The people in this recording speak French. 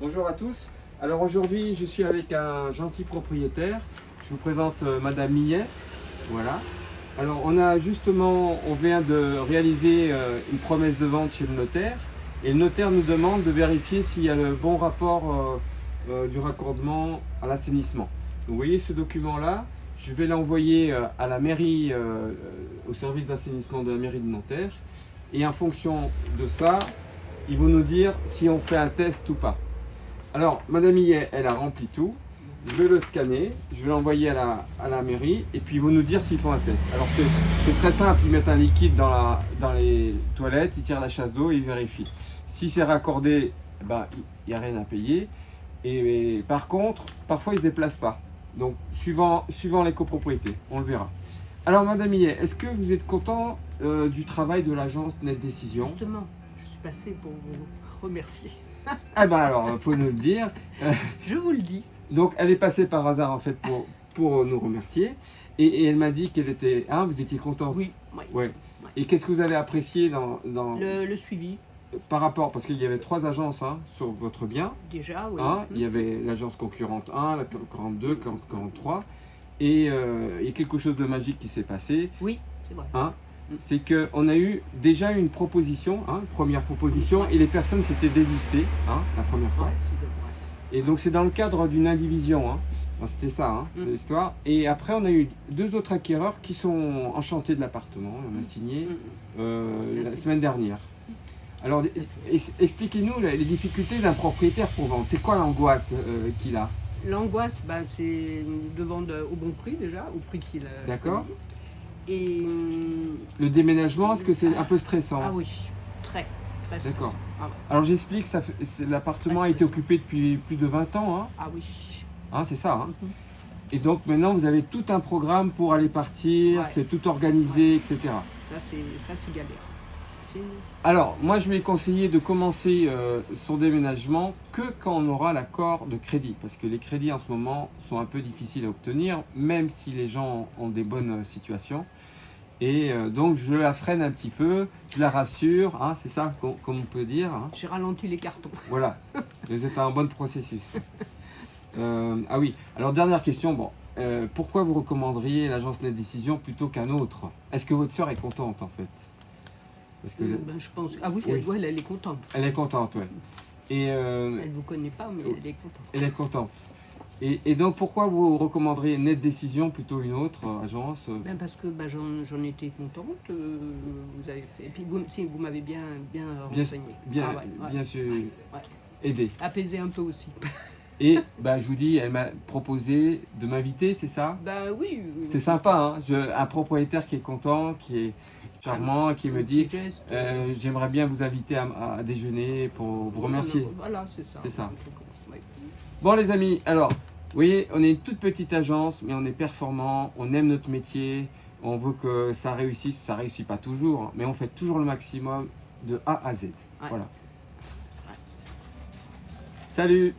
Bonjour à tous. Alors aujourd'hui, je suis avec un gentil propriétaire. Je vous présente Madame Millet. Voilà. Alors on vient de réaliser une promesse de vente chez le notaire. Et le notaire nous demande de vérifier s'il y a le bon rapport du raccordement à l'assainissement. Donc vous voyez ce document-là, je vais l'envoyer à la mairie, au service d'assainissement de la mairie de Nanterre. Et en fonction de ça, ils vont nous dire si on fait un test ou pas. Alors, Madame Millet, elle a rempli tout. Je vais le scanner, je vais l'envoyer à la mairie et puis ils vont nous dire s'ils font un test. Alors, c'est très simple, ils mettent un liquide dans les toilettes, ils tirent la chasse d'eau et ils vérifient. Si c'est raccordé, ben, il n'y a rien à payer. Et par contre, parfois ils ne se déplacent pas. Donc, suivant les copropriétés, on le verra. Alors, Madame Millet, est-ce que vous êtes content du travail de l'agence Net Décision? Justement, je suis passée pour vous remercier. Ah ben alors, il faut nous le dire. Je vous le dis. Donc, elle est passée par hasard en fait pour nous remercier. Et elle m'a dit qu'elle était... Hein, vous étiez contente? Oui. Ouais. Et qu'est-ce que vous avez apprécié dans le suivi, par rapport... Parce qu'il y avait 3 agences sur votre bien. déjà, oui. Hein, il y avait l'agence concurrente 1, la concurrente 2, concurrente 3. Et il y a quelque chose de magique qui s'est passé. Oui, c'est vrai. Hein, c'est qu'on a eu déjà une proposition, hein, première proposition, et les personnes s'étaient désistées la première fois. Ouais, c'est vrai. Et donc c'est dans le cadre d'une indivision, hein. C'était ça l'histoire. Et après on a eu 2 autres acquéreurs qui sont enchantés de l'appartement, on a signé la semaine dernière. Alors expliquez-nous les difficultés d'un propriétaire pour vendre, c'est quoi l'angoisse qu'il a? L'angoisse, c'est de vendre au bon prix déjà, au prix qu'il a. D'accord. Et Le déménagement, est-ce que c'est un peu stressant? ah oui, très stressant. D'accord. Ah, ouais. Alors j'explique, l'appartement a été occupé depuis plus de 20 ans, hein. Ah oui. Hein, c'est ça. Hein. Et donc maintenant vous avez tout un programme pour aller partir, Ouais. c'est tout organisé, etc. Ça c'est galère. Alors moi je vais conseiller de commencer son déménagement que quand on aura l'accord de crédit, parce que les crédits en ce moment sont un peu difficiles à obtenir, même si les gens ont des bonnes situations. Et donc je la freine un petit peu, je la rassure, hein, c'est ça comme on peut dire. Hein. J'ai ralenti les cartons. Voilà, vous êtes à un bon processus. Ah oui, alors dernière question, pourquoi vous recommanderiez l'agence Net Décision plutôt qu'un autre? Est-ce que votre sœur est contente en fait? Parce que Je pense. Ah oui, Oui. elle est contente. elle est contente, ouais. Et Elle vous connaît pas, mais elle est contente. elle est contente. Et donc pourquoi vous recommanderiez Net Décision plutôt une autre agence? Parce que j'en étais contente, vous avez fait. Et puis vous m'avez bien renseigné. Bien, Ah ouais, bien sûr, ouais. aidé. Apaisé un peu aussi. Et je vous dis, elle m'a proposé de m'inviter, c'est ça? Oui. C'est sympa, hein, un propriétaire qui est content, qui est charmant, qui me dit j'aimerais bien vous inviter à déjeuner pour vous remercier. Voilà, c'est ça. C'est ça. Ouais. Bon les amis, alors, vous voyez, on est une toute petite agence, mais on est performant, on aime notre métier, on veut que ça réussisse, ça ne réussit pas toujours, hein, mais on fait toujours le maximum de A à Z. Ouais. Voilà. Salut!